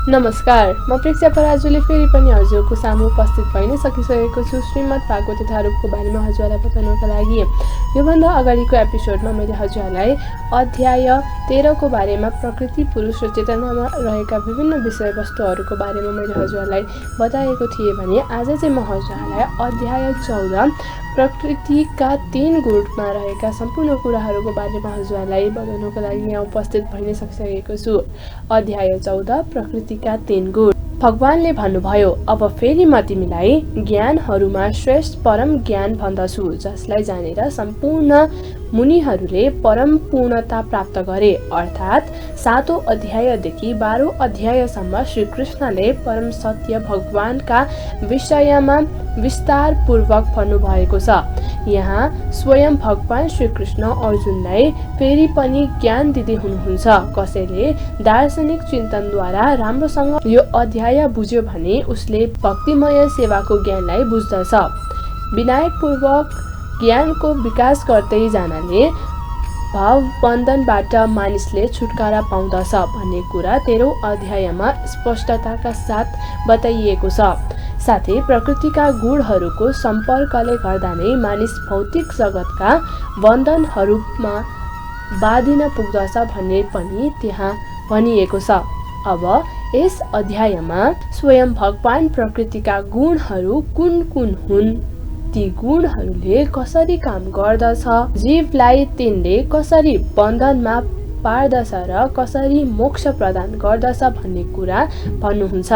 नमस्कार, म प्रेक्षा पराजुले फेरि पनि हजुरको सामु उपस्थित भइ नै सकिसकेको छु। श्रीमद् भागवत कथाहरूको बारेमा हजुरलाई बताउनका लागि योभन्दा अगाडिको एपिसोडमा मैले हजुरलाई अध्याय 13 को बारेमा प्रकृति, पुरुष र चेतनामा रहेका विभिन्न विषयवस्तुहरूको बारेमा मैले हजुरलाई बताएको थिएँ भने आज चाहिँ म हजुरलाई अध्याय 14 प्रकृतिका 3 गुणमा रहेका सम्पूर्ण कुराहरूको बारेमा हजुरलाई बताउनको लागि यहाँ उपस्थित भइ नै सकिसकेको छु। अध्याय 14 प्रकृतिका 3 गुण। भगवानले भन्नुभयो, अब फेरि म तिमीलाई ज्ञानहरूमा श्रेष्ठ परम ज्ञान भन्दछु, जसलाई जानेर सम्पूर्ण मुनिहरूले परम पूर्णता प्राप्त गरे। अर्थात् 7औं अध्यायदेखि 12औं अध्यायसम्म श्रीकृष्णले परम सत्य भगवानका विषयमा विस्तार पूर्वक भन्नुभएको छ। यहाँ स्वयं भगवान श्रीकृष्ण अर्जुनलाई फेरि पनि ज्ञान दिँदै हुनुहुन्छ। कसैले दार्शनिक चिन्तनद्वारा राम्रोसँग यो अध्याय बुझ्यो भने उसले भक्तिमय सेवाको ज्ञानलाई बुझ्दछ। विनयपूर्वक ज्ञानको विकास गर्दै जानाले भाव बन्धनबाट मानिसले छुटकारा पाउँदछ भन्ने कुरा 13औं अध्यायमा स्पष्टताका साथ बताइएको छ। साथै प्रकृतिका गुणहरूको सम्पर्कले गर्दा नै मानिस भौतिक जगतका बन्धनहरूमा बाँधिन पुग्दछ भन्ने पनि त्यहाँ भनिएको छ। अब यस अध्यायमा स्वयं भगवान प्रकृतिका गुणहरू कुन कुन हुन्, ती गुणहरूले कसरी काम गर्दछ, जीवलाई तिनले कसरी बन्धनमा पार्दछ र कसरी मोक्ष प्रदान गर्दछ भन्ने कुरा भन्नुहुन्छ।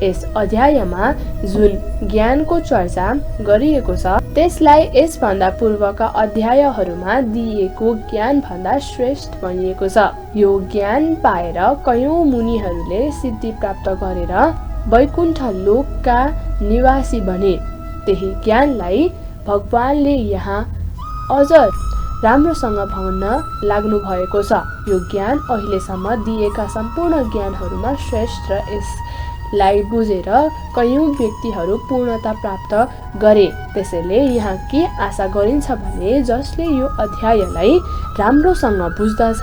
यस अध्यायमा जुन ज्ञानको चर्चा गरिएको छ त्यसलाई यसभन्दा पूर्वका अध्यायहरूमा दिइएको ज्ञान भन्दा श्रेष्ठ भनिएको छ। यो ज्ञान पाएर कयौं मुनिहरूले सिद्धि प्राप्त गरेर वैकुण्ठ लोकका निवासी बने। त्यही ज्ञानलाई भगवानले यहाँ अझ राम्रोसँग भन्न लाग्नु भएको छ। यो ज्ञान अहिलेसम्म दिएका सम्पूर्ण ज्ञानहरूमा श्रेष्ठ र यसलाई बुझेर कयौं व्यक्तिहरू पूर्णता प्राप्त गरे। त्यसैले यहाँ के आशा गरिन्छ भने जसले यो अध्यायलाई राम्रोसँग बुझ्दछ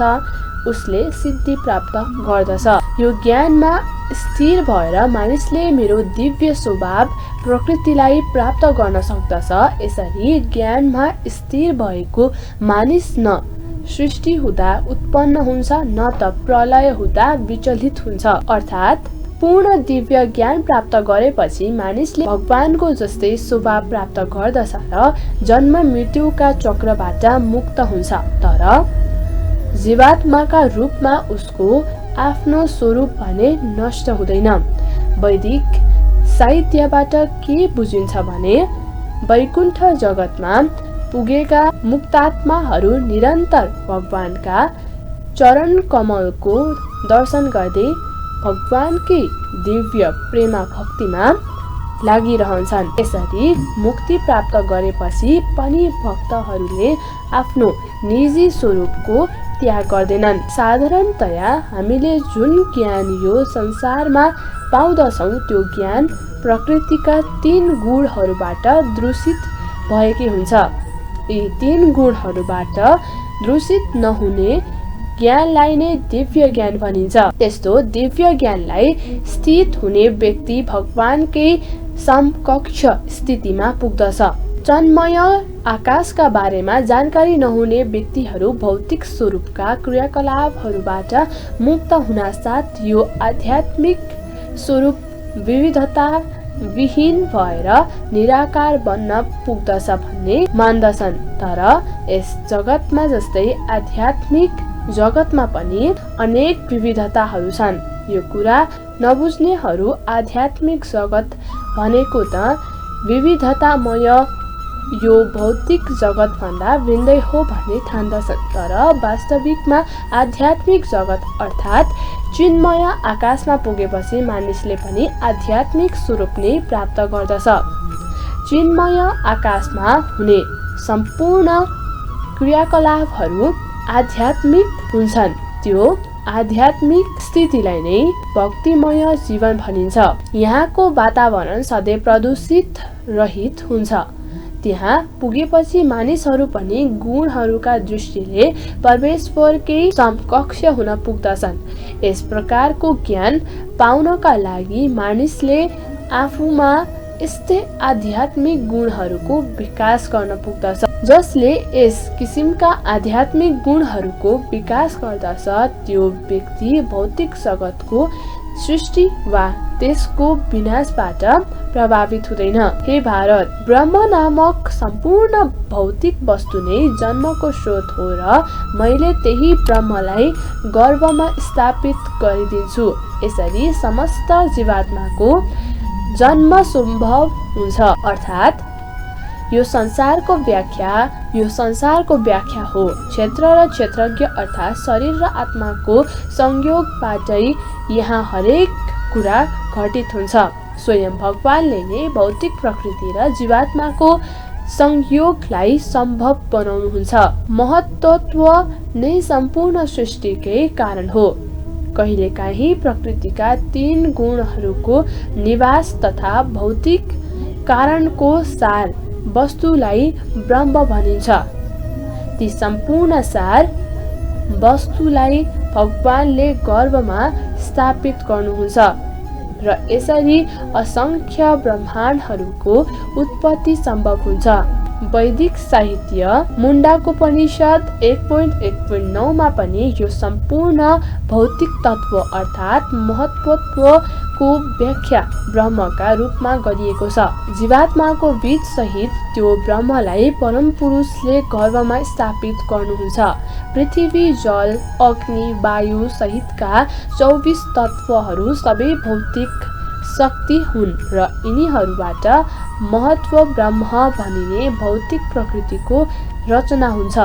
उसले सिद्धि प्राप्त गर्दछ। यो ज्ञानमा स्थिर भएर मानिसले मेरो दिव्य स्वभाव प्रकृतिलाई प्राप्त गर्न सक्दछ। यसरी ज्ञानमा स्थिर भएको मानिस न सृष्टि हुँदा उत्पन्न हुन्छ न त प्रलय हुँदा विचलित हुन्छ। अर्थात् पूर्ण दिव्य ज्ञान प्राप्त गरेपछि मानिसले भगवानको जस्तै स्वभाव प्राप्त गर्दछ र जन्म मृत्युका चक्रबाट मुक्त हुन्छ। तर जीवात्माका रूपमा उसको आफ्नो स्वरूप भने नष्ट हुँदैन। वैदिक साहित्यबाट के बुझिन्छ भने वैकुण्ठ जगतमा पुगेका मुक्तात्माहरू निरन्तर भगवानका चरण कमलको दर्शन गर्दै भगवानकै दिव्य प्रेमा भक्तिमा लागिरहन्छन्। यसरी मुक्ति प्राप्त गरेपछि पनि भक्तहरूले आफ्नो निजी स्वरूपको त्याग गर्दैनन्। साधारणतया हामीले जुन ज्ञान यो संसारमा पाउँदछौँ त्यो ज्ञान प्रकृतिका 3 गुणहरूबाट दूषित भएकै हुन्छ। यी 3 गुणहरूबाट दूषित नहुने ज्ञानलाई नै दिव्य ज्ञान भनिन्छ। त्यस्तो दिव्य ज्ञानलाई स्थित हुने व्यक्ति भगवानकै समकक्ष स्थितिमा पुग्दछ। चन्मय आकाशका बारेमा जानकारी नहुने व्यक्तिहरू भौतिक स्वरूपका क्रियाकलापहरूबाट मुक्त हुनासाथ यो आध्यात्मिक स्वरूप विविधता विहीन भएर निराकार बन्न पुग्दछ भन्ने मान्दछन्। तर यस जगतमा जस्तै आध्यात्मिक जगतमा पनि अनेक विविधताहरू छन्। यो कुरा नबुझ्नेहरू आध्यात्मिक जगत भनेको त विविधतामय यो भौतिक जगत भन्दा भिन्दै हो भन्ने ठान्दछन्। तर वास्तविकमा आध्यात्मिक जगत अर्थात् चिन्मय आकाशमा पुगेपछि मानिसले पनि आध्यात्मिक स्वरूप नै प्राप्त गर्दछ। चिन्मय आकाशमा हुने सम्पूर्ण क्रियाकलापहरू आध्यात्मिक हुन्छन्। त्यो आध्यात्मिक स्थितिलाई नै भक्तिमय जीवन भनिन्छ। यहाँको वातावरण सधैँ प्रदूषित रहित हुन्छ। त्यहाँ पुगेपछि मानिसहरू पनि गुणहरूका दृष्टिले परमेश्वरकै समकक्ष हुन पुग्दछन्। यस प्रकारको ज्ञान पाउनका लागि मानिसले आफूमा यस्तै आध्यात्मिक गुणहरूको विकास गर्न पुग्दछ। जसले यस किसिमका आध्यात्मिक गुणहरूको विकास गर्दछ त्यो व्यक्ति भौतिक जगतको सृष्टि वा त्यसको विनाशबाट प्रभावित हुँदैन। हे भारत, ब्रह्म नामक सम्पूर्ण भौतिक वस्तु नै जन्मको स्रोत हो र मैले त्यही ब्रह्मलाई गर्भमा स्थापित गरिदिन्छु। यसरी समस्त जीवात्माको जन्म सम्भव हुन्छ। अर्थात् यो संसारको व्याख्या हो। क्षेत्र र क्षेत्रज्ञ अर्थात् शरीर र आत्माको संयोगबाटै यहाँ हरेक कुरा घटित हुन्छ। स्वयं भगवानले नै भौतिक प्रकृति र जीवात्माको संयोगलाई सम्भव बनाउनुहुन्छ। महत्त्व नै सम्पूर्ण सृष्टिकै कारण हो। कहिलेकाहीँ प्रकृतिका 3 गुणहरूको निवास तथा भौतिक कारणको सार वस्तुलाई ब्रह्म भनिन्छ। ती सम्पूर्ण सार वस्तुलाई भगवानले गर्भमा स्थापित गर्नुहुन्छ र यसरी असंख्य ब्रह्माण्डहरूको उत्पत्ति सम्भव हुन्छ। वैदिक साहित्य मुण्डकोपनिषद 1.1.9 मा पनि यो सम्पूर्ण भौतिक तत्व अर्थात् महत्त्वको व्याख्या ब्रह्मका रूपमा गरिएको छ। जीवात्माको बीज सहित त्यो ब्रह्मलाई परम पुरुषले गर्भमा स्थापित गर्नुहुन्छ। पृथ्वी, जल, अग्नि, वायु सहितका 24 तत्वहरू सबै भौतिक शक्ति हुन् र यिनीहरूबाट महत्त्व ब्रह्म भनिने भौतिक प्रकृतिको रचना हुन्छ।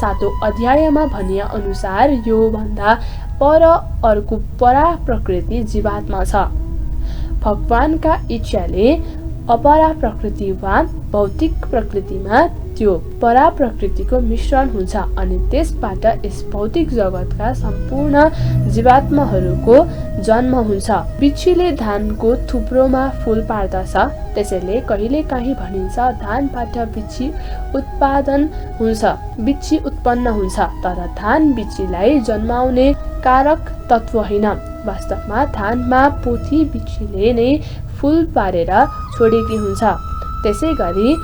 7औं अध्यायमा भनिए अनुसार यो भन्दा पर अर्को परा प्रकृति जीवात्मा छ। भगवानका इच्छाले अपरा प्रकृति वा भौतिक प्रकृतिमा त्यो परा प्रकृतिको मिश्रण हुन्छ अनि त्यसबाट यस भौतिक जगतका सम्पूर्ण जीवात्माहरूको जन्म हुन्छ। बिच्छीले धानको थुप्रोमा फूल पार्दछ, त्यसैले कहिलेकाहीँ भनिन्छ धानबाट बिच्छी उत्पन्न हुन्छ। तर धान बिच्छीलाई जन्माउने कारक तत्व होइन। वास्तवमा धानमा पोथी बिच्छीले नै फूल पारेर छोडेकी हुन्छ। त्यसै गरी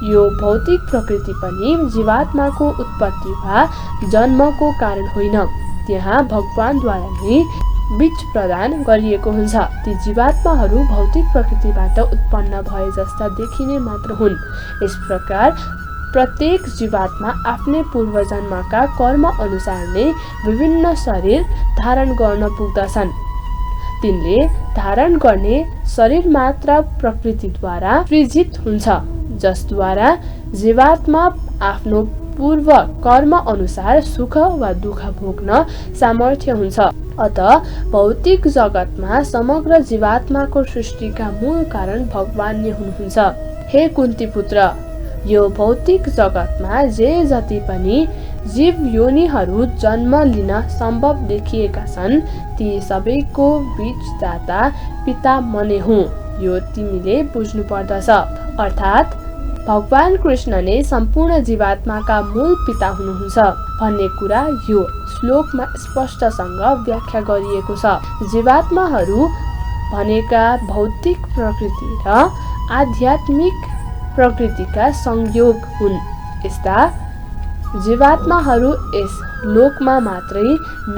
यो भौतिक प्रकृति पनि जीवात्माको उत्पत्ति वा जन्मको कारण होइन। त्यहाँ भगवानद्वारा नै बीज प्रदान गरिएको हुन्छ। ती जीवात्माहरू भौतिक प्रकृतिबाट उत्पन्न भए जस्ता देखिने मात्र हुन्। यस प्रकार प्रत्येक जीवात्मा आफ्नै पूर्वजन्मका कर्म अनुसार नै विभिन्न शरीर धारण गर्न पुग्दछन्। तिनले धारण गर्ने शरीर मात्र प्रकृतिद्वारा सृजित हुन्छ, जसद्वारा जीवात्मा आफ्नो पूर्व कर्म अनुसार सुख वा दुःख भोग्न सामर्थ्य हुन्छ। अतः भौतिक जगतमा समग्र जीवात्माको सृष्टिका मूल कारण भगवान नै हुनुहुन्छ। हे कुन्ती पुत्र, यो भौतिक जगतमा जे जति पनि जीव योनिहरू जन्म लिन सम्भव देखिएका छन् ती सबैको बीजदाता पिता म नै हुँ। यो तिमीले बुझ्नु पर्दछ। अर्थात् भगवान कृष्ण नै सम्पूर्ण जीवात्माका मूल पिता हुनुहुन्छ भन्ने कुरा यो श्लोकमा स्पष्टसँग व्याख्या गरिएको छ। जीवात्माहरू भनेका भौतिक प्रकृति र आध्यात्मिक प्रकृतिका संयोग हुन्। यस्ता जीवात्माहरू यस लोकमा मात्रै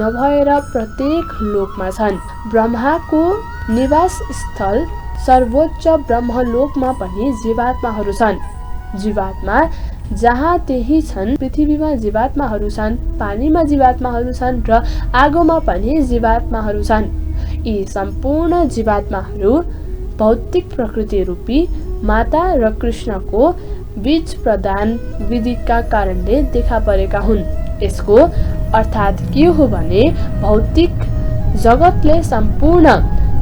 नभएर प्रत्येक लोकमा छन्। ब्रह्माको निवास स्थल सर्वोच्च ब्रह्मलोकमा पनि जीवात्माहरू छन्। जीवात्मा जहाँ त्यही छन्। पृथ्वीमा जीवात्माहरू छन्, पानीमा जीवात्माहरू छन् र आगोमा पनि जीवात्माहरू छन्। यी सम्पूर्ण जीवात्माहरू भौतिक प्रकृति रूपी माता र कृष्णको बीज प्रदान विधिका कारणले देखा परेका हुन्। यसको अर्थात् के हो भने भौतिक जगतले सम्पूर्ण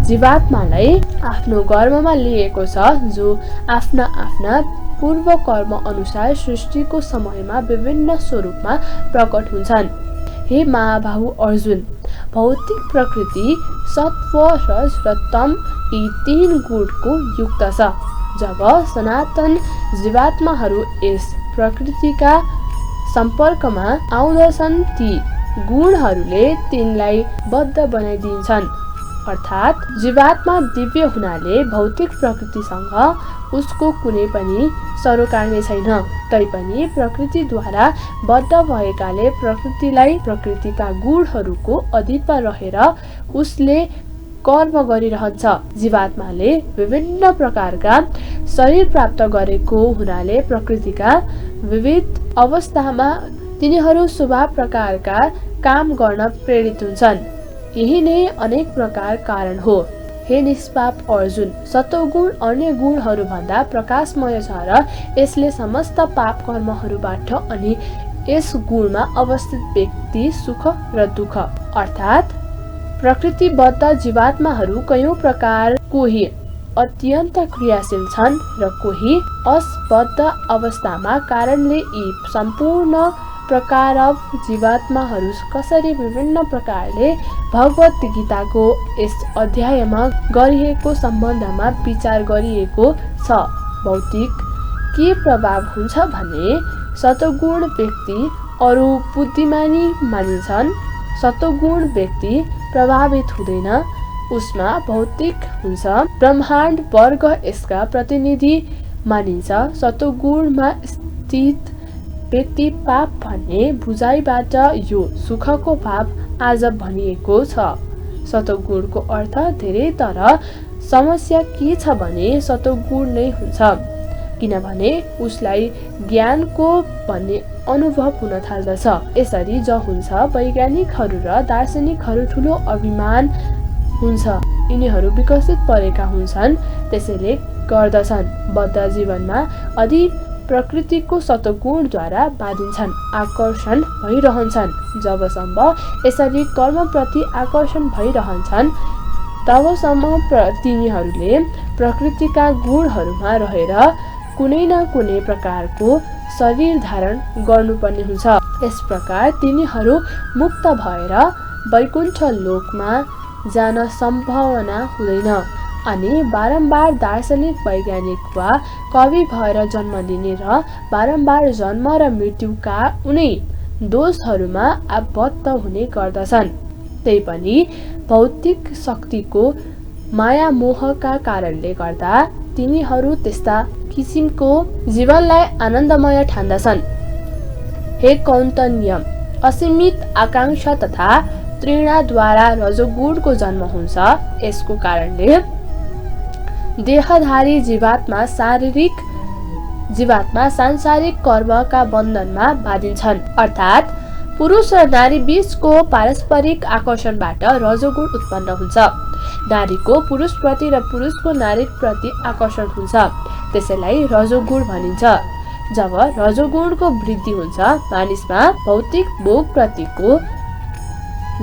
जीवात्मालाई आफ्नो गर्भमा लिएको छ, जो आफ्ना आफ्ना पूर्व कर्म अनुसार सृष्टिको समयमा विभिन्न स्वरूपमा प्रकट हुन्छन्। हे महाबाहु अर्जुन, भौतिक प्रकृति सत्व, रज र तम यी 3 गुणको युक्त छ। जब सनातन जीवात्माहरू यस प्रकृतिका सम्पर्कमा आउँदछन् ती गुणहरूले तिनलाई बद्ध बनाइदिन्छन्। अर्थात् जीवात्मा दिव्य हुनाले भौतिक प्रकृतिसँग उसको कुनै पनि सरोकार नै छैन। तैपनि प्रकृतिद्वारा बद्ध भएकाले प्रकृतिलाई प्रकृतिका गुणहरूको अधीनमा रहेर उसले कर्म गरिरहन्छ। जीवात्माले विभिन्न प्रकारका शरीर प्राप्त गरेको हुनाले प्रकृतिका विविध अवस्थामा तिनीहरू स्वभाव प्रकारका काम गर्न प्रेरित हुन्छन्। यही नै अनेक प्रकार कारण हो। हे निष्पाप अर्जुन, सत्वगुण अन्य गुणहरू भन्दा प्रकाशमय छ र यसले समस्त पाप कर्महरूबाट अनि यस गुणमा अवस्थित व्यक्ति सुख र दुःख अर्थात् प्रकृतिबद्ध जीवात्माहरू कयौं प्रकार कोही अत्यन्त क्रियाशील छन् र कोही असबद्ध अवस्थामा कारणले यी सम्पूर्ण प्रकार जीवात्माहरू कसरी विभिन्न प्रकारले भगवत गीताको यस अध्यायमा गरिएको सम्बन्धमा विचार गरिएको छ। भौतिक के प्रभाव हुन्छ भने सत्वगुण व्यक्ति अरू बुद्धिमानी मानिन्छन्। सत्वगुण व्यक्ति प्रभावित हुँदैन, उसमा भौतिक हुन्छ। ब्रह्माण्ड वर्ग यसका प्रतिनिधि मानिन्छ। सत्वगुणमा स्थित व्यक्ति पाप भन्ने बुझाइबाट यो सुखको भाव आज भनिएको छ। सत्वगुणको अर्थ धेरै, तर समस्या के छ भने सत्वगुण नै हुन्छ, किनभने उसलाई ज्ञानको भन्ने अनुभव हुन थाल्दछ। यसरी जो हुन्छ वैज्ञानिकहरू र दार्शनिकहरू ठुलो अभिमान हुन्छ। यिनीहरू विकसित परेका हुन्छन्, त्यसैले गर्दछन्। बद्ध जीवनमा अधि प्रकृतिको सत्वगुणद्वारा बाधिन्छन्, आकर्षण भइरहन्छन्। जबसम्म यसरी कर्मप्रति आकर्षण भइरहन्छन् तबसम्म तिनीहरूले प्रकृतिका गुणहरूमा रहेर कुनै न कुनै प्रकारको शरीर धारण गर्नुपर्ने हुन्छ। यस प्रकार तिनीहरू मुक्त भएर वैकुण्ठ लोकमा जान सम्भावना हुँदैन अनि बारम्बार दार्शनिक, वैज्ञानिक वा कवि भएर जन्म लिने र बारम्बार जन्म र मृत्युका उनै दोषहरूमा आबद्ध हुने गर्दछन्। तैपनि भौतिक शक्तिको माया मोहका कारणले गर्दा तिनीहरू त्यस्ता किसिमको जीवनलाई आनन्दमय ठान्दछन्। हे कौन्तन्य, असीमित आकांक्षा तथा तृष्णाद्वारा रजोगुणको जन्म हुन्छ। यसको कारणले देहधारी जीवात्मा सांसारिक कर्मका बन्धनमा बाँधिन्छन्। अर्थात् पुरुष र नारी बीचको पारस्परिक आकर्षणबाट रजोगुण उत्पन्न हुन्छ। नारीको पुरुषप्रति र पुरुषको नारीप्रति आकर्षण हुन्छ, त्यसैलाई रजोगुण भनिन्छ। जब रजोगुणको वृद्धि हुन्छ मानिसमा भौतिक भोगप्रतिको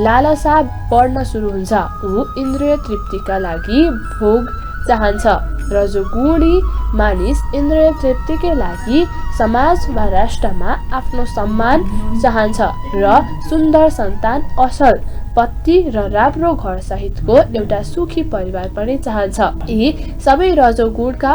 लालसा बढ्न सुरु हुन्छ। ऊ इन्द्रिय तृप्तिका लागि भोग चाहन्छ। रजोगुणी मानिस इन्द्रिय तृप्तिकै लागि समाज वा राष्ट्रमा आफ्नो सम्मान चाहन्छ र सुन्दर सन्तान, असल पति र राम्रो घर सहितको एउटा सुखी परिवार पनि चाहन्छ। यी सबै रजोगुणका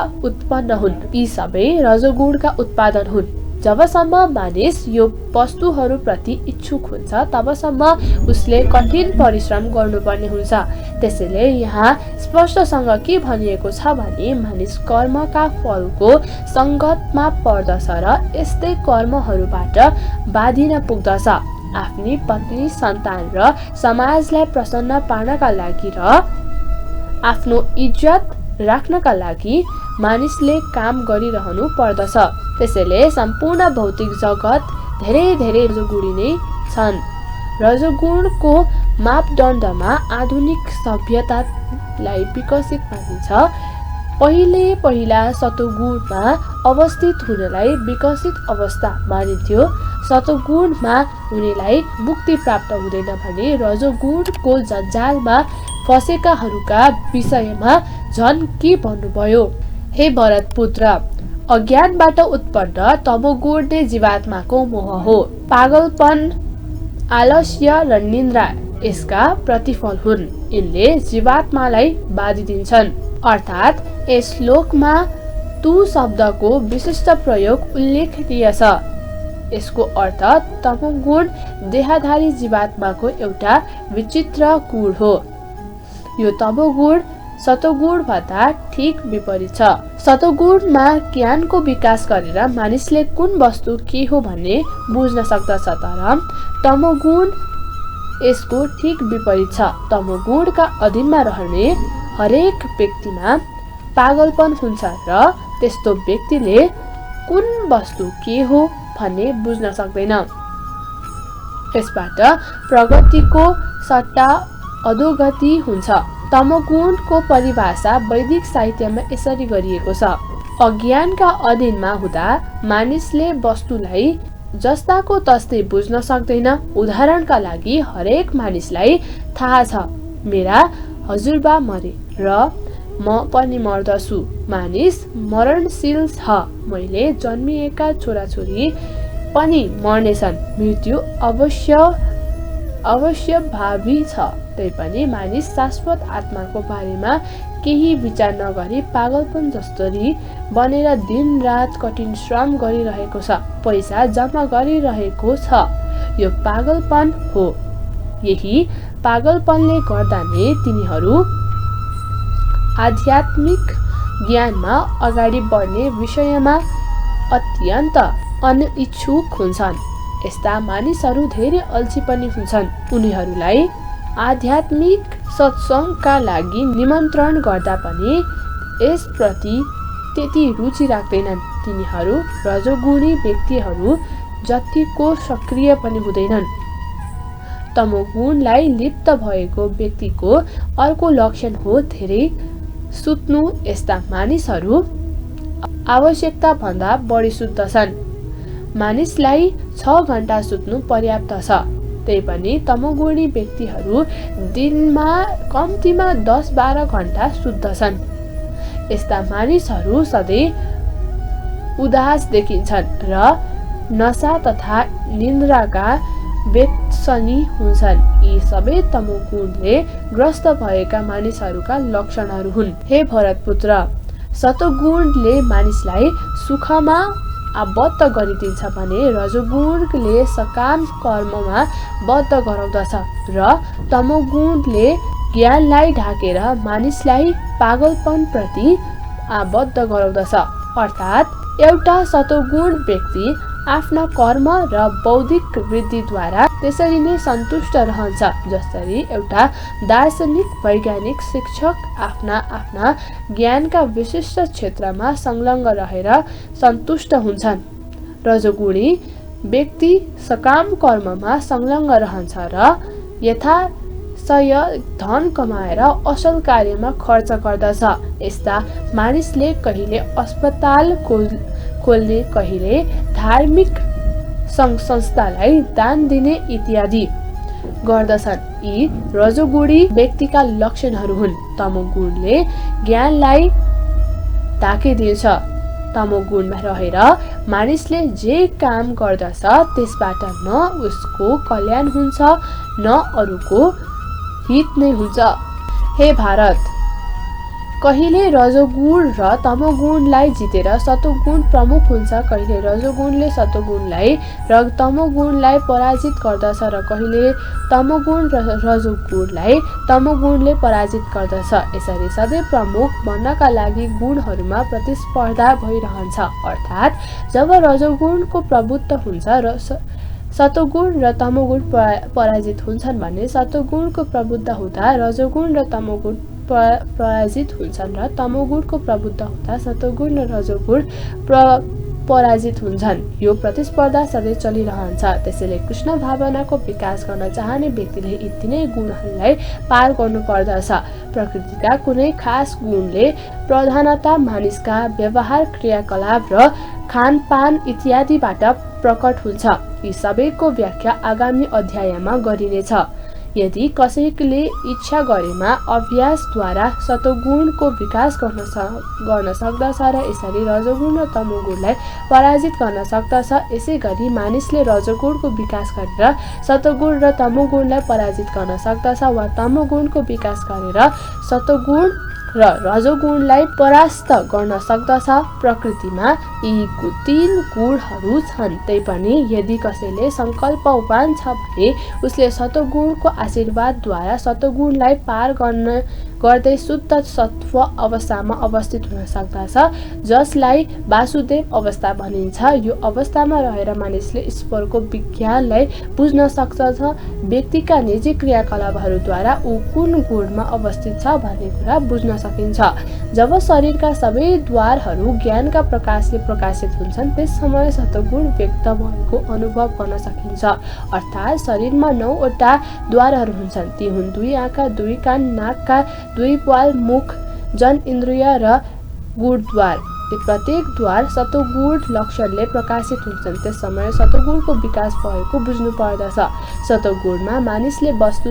उत्पादन हुन्। जबसम्म मानिस यो वस्तुहरूप्रति इच्छुक हुन्छ तबसम्म उसले कठिन परिश्रम गर्नुपर्ने हुन्छ। त्यसैले यहाँ स्पष्टसँग के भनिएको छ भने मानिस कर्मका फलको सङ्गतमा पर्दछ र यस्तै कर्महरूबाट बाधिन पुग्दछ। आफ्नी पत्नी, सन्तान र समाजलाई प्रसन्न पार्नका लागि र आफ्नो इज्जत राख्नका लागि मानिसले काम गरिरहनु पर्दछ। त्यसैले सम्पूर्ण भौतिक जगत धेरै रजोगुणी नै छन्। रजोगुणको मापदण्डमा आधुनिक सभ्यतालाई विकसित मानिन्छ। पहिला सत्वगुणमा अवस्थित हुनलाई विकसित अवस्था मानिन्थ्यो। सत्वगुणमा हुनेलाई मुक्ति प्राप्त हुँदैन भने रजोगुणको जन्जालमा फसेकाहरूका विषयमा झन् के भन्नुभयो। हे भरत पुत्र, अज्ञानबाट उत्पन्न तमोगुण नै जीवात्माको मोह हो। पागलपन, आलस्य र निन्द्रा यसका प्रतिफल हुन्। यिनले जीवात्मालाई बाधिदिन्छन्। अर्थात् यस लोकमा तु शब्दको विशिष्ट प्रयोग उल्लेखनीय छ। यसको अर्थ तमोगुण देहधारी जीवात्माको एउटा विचित्र गुण हो। यो तमोगुण सतोगुण भन्दा ठिक विपरीत छ। सतोगुणमा ज्ञानको विकास गरेर मानिसले कुन वस्तु के हो भन्ने बुझ्न सक्दछ, तर तमोगुण यसको ठिक विपरीत छ। तमोगुणका अधीनमा रहने हरेक व्यक्तिमा पागलपन हुन्छ र त्यस्तो व्यक्तिले कुन वस्तु के हो भन्ने बुझ्न सक्दैन। यसबाट प्रगतिको सट्टा अधोगति हुन्छ। तमोगुणको परिभाषा वैदिक साहित्यमा यसरी गरिएको छ। अज्ञानका अधीनमा हुँदा मानिसले वस्तुलाई जस्ताको तस्तै बुझ्न सक्दैन। उदाहरणका लागि हरेक मानिसलाई थाहा छ मेरा हजुरबा मरे र म पनि मर्दछु। मानिस मरणशील छ। मैले जन्मिएका छोराछोरी पनि मर्नेछन्। मृत्यु अवश्य भावी छ। तैपनि मानिस शाश्वत आत्माको बारेमा केही विचार नगरी पागलपन जस्तरी बनेर दिन रात कठिन श्रम गरिरहेको छ, पैसा जम्मा गरिरहेको छ। यो पागलपन हो। यही पागलपनले गर्दा नै तिनीहरू आध्यात्मिक ज्ञानमा अगाडि बढ्ने विषयमा अत्यन्त अनिच्छुक हुन्छन्। यस्ता मानिसहरू धेरै अल्छी पनि हुन्छन्। उनीहरूलाई आध्यात्मिक सत्सङ्गका लागि निमन्त्रण गर्दा पनि यसप्रति त्यति रुचि राख्दैनन्। तिनीहरू रजोगुणी व्यक्तिहरू जतिको सक्रिय पनि हुँदैनन्। तमोगुणलाई लिप्त भएको व्यक्तिको अर्को लक्षण हो धेरै सुत्नु। यस्ता मानिसहरू आवश्यकता भन्दा बढी सुत्दछन्। मानिसलाई 6 घण्टा सुत्नु पर्याप्त छ। तैपनि तमोगुणी व्यक्तिहरू दिनमा कम्तीमा 10-12 घण्टा सुत्दछन्। यस्ता मानिसहरू सधैँ उदास देखिन्छन् र नशा तथा निन्द्राका व्यसनी हुन्छन्। यी सबै तमोगुणले ग्रस्त भएका मानिसहरूका लक्षणहरू हुन्। हे भरतपुत्र, सतोगुणले मानिसलाई सुखमा आबद्ध गरिदिन्छ भने रजोगुणले सकाम कर्ममा बद्ध गराउँदछ र तमोगुणले ज्ञानलाई ढाकेर मानिसलाई पागलपन प्रति आबद्ध गराउँदछ। अर्थात् एउटा सतोगुण व्यक्ति आफ्ना कर्म र बौद्धिक वृद्धिद्वारा त्यसरी नै सन्तुष्ट रहन्छ जसरी एउटा दार्शनिक वैज्ञानिक शिक्षक आफ्ना ज्ञानका विशिष्ट क्षेत्रमा संलग्न रहेर सन्तुष्ट हुन्छन्। रजोगुणी व्यक्ति सकाम कर्ममा संलग्न रहन्छ र यथाशय धन कमाएर असल कार्यमा खर्च गर्दछ। यस्ता मानिसले कहिले अस्पताल खोल्ने, कहिले धार्मिक सङ्घ संस्थालाई दान दिने इत्यादि गर्दछन्। यी रजोगुणी व्यक्तिका लक्षणहरू हुन्। तमोगुणले ज्ञानलाई ढाकिदिन्छ। तमोगुणमा रहेर मानिसले जे काम गर्दछ त्यसबाट न उसको कल्याण हुन्छ न अरूको हित नै हुन्छ। हे भारत, कहिले रजोगुण र तमोगुणलाई जितेर सतोगुण प्रमुख हुन्छ, कहिले रजोगुणले सतोगुणलाई र तमोगुणलाई पराजित गर्दछ र कहिले तमोगुण र रजोगुणलाई तमोगुणले पराजित गर्दछ। यसरी सधैँ प्रमुख बन्नका लागि गुणहरूमा प्रतिस्पर्धा भइरहन्छ। अर्थात् जब रजोगुणको प्रभुत्व हुन्छ र सतोगुण र तमोगुण पराजित हुन्छन् भने सतोगुणको प्रभुत्व हुँदा रजोगुण र तमोगुण पराजित हुन्छन् र तमोगुणको प्रभुत्व हुँदा सतोगुण र रजोगुण पराजित हुन्छन्। यो प्रतिस्पर्धा सधैँ चलिरहन्छ। त्यसैले कृष्ण भावनाको विकास गर्न चाहने व्यक्तिले यी तीनै गुणहरूलाई पार गर्नुपर्दछ। प्रकृतिका कुनै खास गुणले प्रधानता मानिसका व्यवहार, क्रियाकलाप र खानपान इत्यादिबाट प्रकट हुन्छ। यी सबैको व्याख्या आगामी अध्यायमा गरिनेछ। यदि कसैले इच्छा गरेमा अभ्यासद्वारा सतोगुणको विकास गर्न सक्दछ र यसरी रजोगुण र तमोगुणलाई पराजित गर्न सक्दछ। यसै गरी मानिसले रजोगुणको विकास गरेर सतोगुण र तमोगुणलाई पराजित गर्न सक्दछ वा तमोगुणको विकास गरेर सतोगुण र रजोगुणलाई परास्त गर्न सक्दछ। प्रकृतिमा यी 3 गुणहरू छन्। तैपनि यदि कसैले संकल्पवान छ भने उसले सतोगुणको आशीर्वादद्वारा सतोगुणलाई पार गर्दै शुद्ध सत्व अवस्थामा अवस्थित हुन सक्दछ, जसलाई वासुदेव अवस्था भनिन्छ। यो अवस्थामा रहेर मानिसले ईश्वरको विज्ञानलाई बुझ्न सक्दछ। व्यक्तिका निजी क्रियाकलापहरूद्वारा ऊ कुन गुणमा अवस्थित छ भन्ने कुरा बुझ्न सकिन्छ। जब शरीरका सबै द्वारहरू ज्ञानका प्रकाशले प्रकाशित हुन्छन्, त्यस समय सतोगुण व्यक्त भएको अनुभव गर्न सकिन्छ। अर्थात् शरीरमा 9 वटा द्वारहरू हुन्छन्। ती हुन् 2 आँखा, 2 कान, नाकका 2 प्वाल, मुख, जनइन्द्रिय र गुणद्वार। ती प्रत्येक द्वार सतोगुण लक्षणले प्रकाशित हुन्छन्। त्यस समय सतोगुणको विकास भएको बुझ्नु पर्दछ। सतोगुणमा मानिसले वस्तु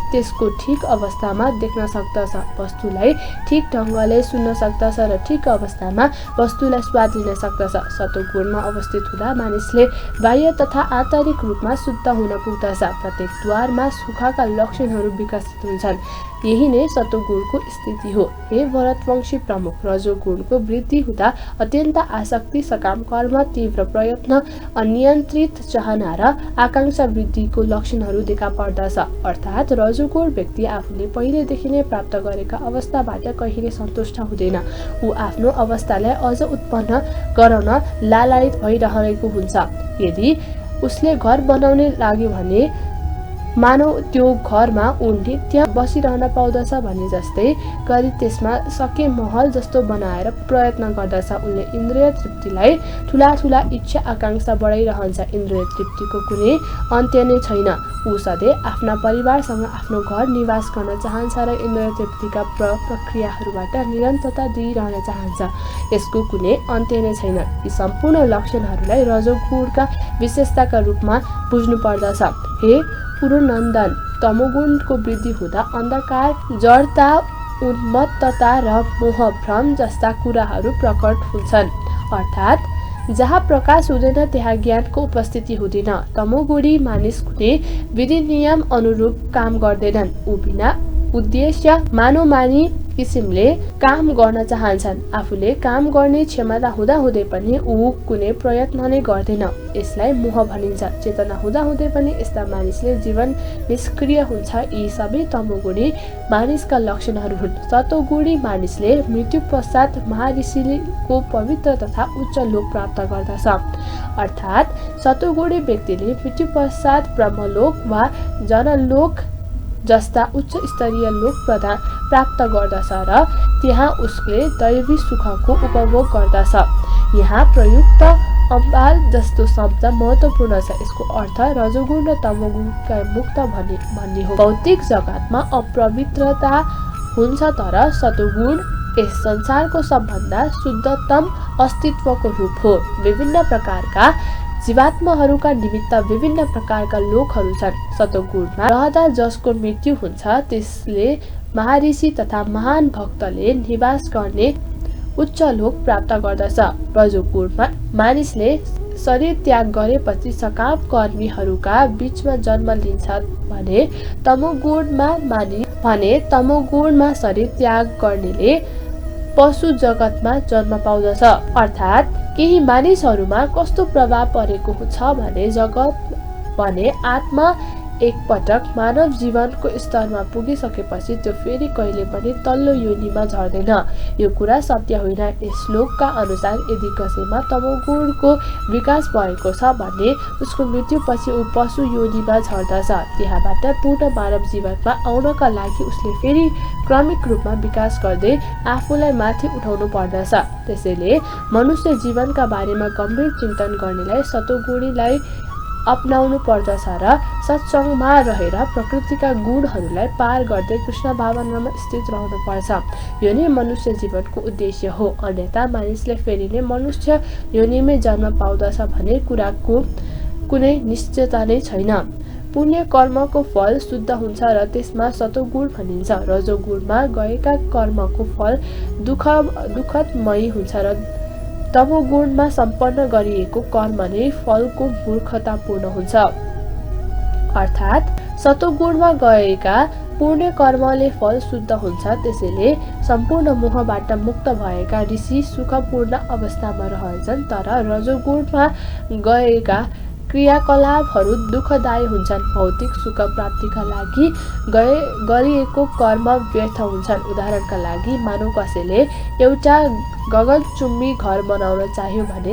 त्यसको ठिक अवस्थामा देख्न सक्दछ, वस्तुलाई ठिक ढङ्गले सुन्न सक्दछ र ठिक अवस्थामा वस्तुलाई स्वाद लिन सक्दछ। सतोगुणमा अवस्थित हुँदा मानिसले बाह्य तथा आन्तरिक रूपमा शुद्ध हुन पुग्दछ। प्रत्येक द्वारमा सुखका लक्षणहरू विकसित हुन्छन्। यही नै सतोगुणको स्थिति हो। हे भरतवंशी प्रमुख, रजोगुणको वृद्धि हुँदा अत्यन्त आसक्ति, सकाम कर्म, तीव्र प्रयत्न, अनियन्त्रित चाहना र आकांक्षा वृद्धिको लक्षणहरू देखा पर्दछ। अर्थात् रजोगुण व्यक्ति आफूले पहिलेदेखि नै प्राप्त गरेका अवस्थाबाट कहिले सन्तुष्ट हुँदैन। ऊ आफ्नो अवस्थालाई अझ उत्पन्न गराउन लालायित भइरहेको हुन्छ। यदि उसले घर बनाउने लाग्यो भने मानव त्यो घरमा ऊ नित्य बसिरहन पाउँदछ भने जस्तै गरी त्यसमा सके महल जस्तो बनाएर प्रयत्न गर्दछ। उनले इन्द्रिय तृप्तिलाई ठुला इच्छा आकांक्षा बढाइरहन्छ। इन्द्रिय तृप्तिको कुनै अन्त्य नै छैन। ऊ सधैँ आफ्ना परिवारसँग आफ्नो घर निवास गर्न चाहन्छ र इन्द्रिय तृप्तिका प्रक्रियाहरूबाट निरन्तरता दिइरहन चाहन्छ। यसको कुनै अन्त्य नै छैन। यी सम्पूर्ण लक्षणहरूलाई रजोगुणका विशेषताका रूपमा बुझ्नु पर्दछ। हे पुरुनन्दन, तमोगुणको वृद्धि हुँदा अन्धकार, जडता, उन्मत्तता र मोहभ्रम जस्ता कुराहरू प्रकट हुन्छन्। अर्थात् जहाँ प्रकाश हुँदैन त्यहाँ ज्ञानको उपस्थिति हुँदैन। तमोगुणी मानिस कुनै विधि नियम अनुरूप काम गर्दैनन्। ऊ बिना उद्देश्य मनोमानी किसिमले काम गर्न चाहन्छन्। आफूले काम गर्ने क्षमता हुँदाहुँदै पनि ऊ कुनै प्रयत्न नै गर्दैन। यसलाई मोह भनिन्छ। चेतना हुँदाहुँदै पनि यस्ता मानिसले जीवन निष्क्रिय हुन्छ। यी सबै तमोगुणी मानिसका लक्षणहरू हुन्। सतोगुणी मानिसले मृत्यु पश्चात महर्षिको पवित्र तथा उच्च लोक प्राप्त गर्दछ। अर्थात् सतोगुणी व्यक्तिले मृत्यु पश्चात ब्रह्मलोक वा जनलोक जस्ता उच्च स्तरीय लोक प्राप्त गर्दछ र त्यहाँ उसले दैवी सुखको उपभोग गर्दछ। यहाँ प्रयुक्त अम्बाल जस्तो शब्द महत्त्वपूर्ण छ। यसको अर्थ रजोगुण र तमोगुणका मुक्त भन्ने हो। भौतिक जगतमा अपवित्रता हुन्छ, तर सतोगुण यस संसारको सबभन्दा शुद्धतम अस्तित्वको रूप हो। विभिन्न प्रकारका जीवात्माहरूका निमित्त विभिन्न प्रकारका लोकहरू छन्। सतोगुणमा रहँदा जसको मृत्यु हुन्छ त्यसले महर्षि तथा महान भक्तले निवास गर्ने उच्च लोक प्राप्त गर्दछ। रजोगुणमा मानिसले शरीर त्याग गरेपछि सकाम कर्मीहरूका बीचमा जन्म लिन्छ भने तमोगुणमा शरीर त्याग गर्नेले पशु जगतमा जन्म पाउँदछ। अर्थात् केही मानिसहरूमा कस्तो प्रभाव परेको छ भने आत्मा एकपटक मानव जीवनको स्तरमा पुगिसकेपछि त्यो फेरि कहिले पनि तल्लो योनिमा झर्दैन। यो कुरा सत्य होइन। यस श्लोकका अनुसार यदि कसैमा तमोगुणको विकास भएको छ भने उसको मृत्युपछि ऊ पशु योनिमा झर्दछ। त्यहाँबाट पूर्ण मानव जीवनमा आउनका लागि उसले फेरि क्रमिक रूपमा विकास गर्दै आफूलाई माथि उठाउनु पर्दछ। त्यसैले मनुष्य जीवनका बारेमा गम्भीर चिन्तन गर्नेलाई सतोगुणीलाई अपनाउनु पर्दछ र सत्सङ्गमा रहेर प्रकृतिका गुणहरूलाई पार गर्दै कृष्ण भावनामा स्थित रहनु पर्छ। यो नै मनुष्य जीवनको उद्देश्य हो। अन्यथा मानिसले फेरि नै मनुष्य योनिमै जन्म पाउँदछ भन्ने कुराको कुनै निश्चयता नै छैन। पुण्य कर्मको फल शुद्ध हुन्छ र त्यसमा सतोगुण भनिन्छ। रजोगुणमा गएका कर्मको फल दुःखदमयी हुन्छ र तमोगुणमा सम्पन्न गरिएको कर्म नै फलको मूर्खतापूर्ण हुन्छ। अर्थात् सतोगुणमा गएका पुण्य कर्मले फल शुद्ध हुन्छ। त्यसैले सम्पूर्ण मोहबाट मुक्त भएका ऋषि सुखपूर्ण अवस्थामा रहन्छन्, तर रजोगुणमा गएका क्रियाकलापहरू दुःखदायी हुन्छन्। भौतिक सुख प्राप्तिका लागि गरिएको कर्म व्यर्थ हुन्छन्। उदाहरणका लागि मानव कसैले एउटा गगनचुम्बी घर बनाउन चाह्यो भने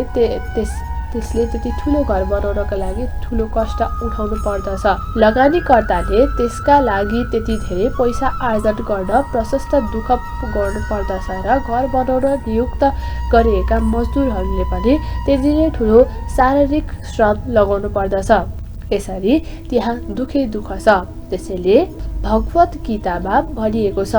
त्यसले त्यति ठुलो घर बनाउनका लागि ठुलो कष्ट उठाउनु पर्दछ। लगानीकर्ताले त्यसका लागि त्यति धेरै पैसा आर्जन गर्न प्रशस्त दुःख गर्नु पर्दछ र घर बनाउन नियुक्त गरिएका मजदुरहरूले पनि त्यति नै ठुलो शारीरिक श्रम लगाउनु पर्दछ। यसरी त्यहाँ दुःखै दुःख छ। त्यसैले भगवत गीतामा भनिएको छ,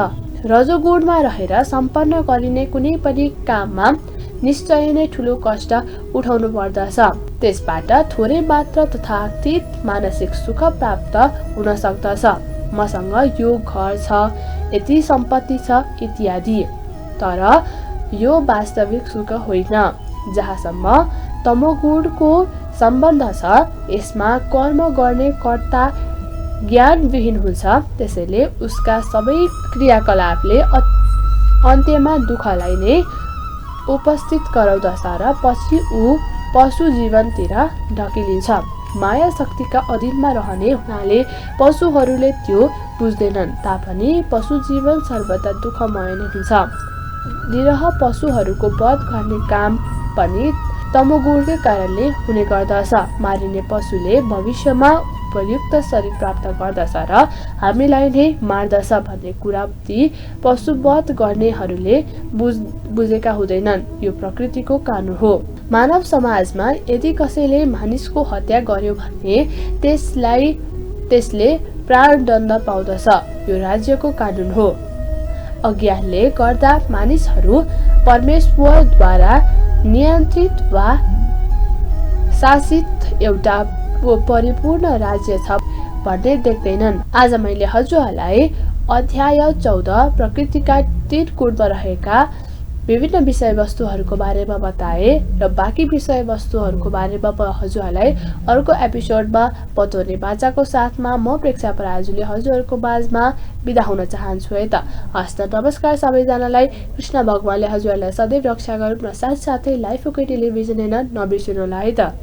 रजोगुणमा रहेर सम्पन्न गरिने कुनै पनि काममा निश्चय नै ठुलो कष्ट उठाउनु पर्दछ। त्यसबाट थोरै मात्र तथाकथित मानसिक सुख प्राप्त हुन सक्दछ। मसँग यो घर छ, यति सम्पत्ति छ इत्यादि, तर यो वास्तविक सुख होइन। जहाँसम्म तमोगुणको सम्बन्ध छ, यसमा कर्म गर्ने कर्ता ज्ञानविहीन हुन्छ। त्यसैले उसका सबै क्रियाकलापले अन्त्यमा दुःखलाई नै उपस्थित गराउँदछ र पछि ऊ पशु जीवनतिर ढकिलिन्छ। माया शक्तिका अधीनमा रहने हुनाले पशुहरूले त्यो बुझ्दैनन् तापनि पशु जीवन सर्वदा दुःखमय नै हुन्छ। निरह पशुहरूको वध गर्ने काम पनि तमोगुणकै कारणले हुने गर्दछ। मारिने पशुले भविष्यमा उपयुक्त शरीर प्राप्त गर्दछ र हामीलाई नै मार्दछ भन्ने कुरा ती पशुवध गर्नेहरूले बुझेका हुँदैनन्। यो प्रकृतिको कानुन हो। मानव समाजमा यदि कसैले मानिसको हत्या गर्यो भने त्यसले प्राणदण्ड पाउँदछ। यो राज्यको कानुन हो। अज्ञानले गर्दा मानिसहरू परमेश्वरद्वारा नियन्त्रित वा शासित एउटा परिपूर्ण राज्य छ भन्ने देख्दैनन्। आज मैले हजुरहरूलाई अध्याय 14 प्रकृतिका 3 गुणमा रहेका विभिन्न विषयवस्तुहरूको बारेमा बताए र बाँकी विषयवस्तुहरूको बारेमा हजुरहरूलाई अर्को एपिसोडमा बताउने बाचाको साथमा म प्रेक्षा पराजुले हजुरहरूको माझमा बिदा हुन चाहन्छु है त। हस्त नमस्कार सबैजनालाई। कृष्ण भगवानले हजुरहरूलाई सदैव रक्षा गरून् र साथसाथै लाइफ ओके टेलिभिजन हेर्न नबिर्सिनु होला है त।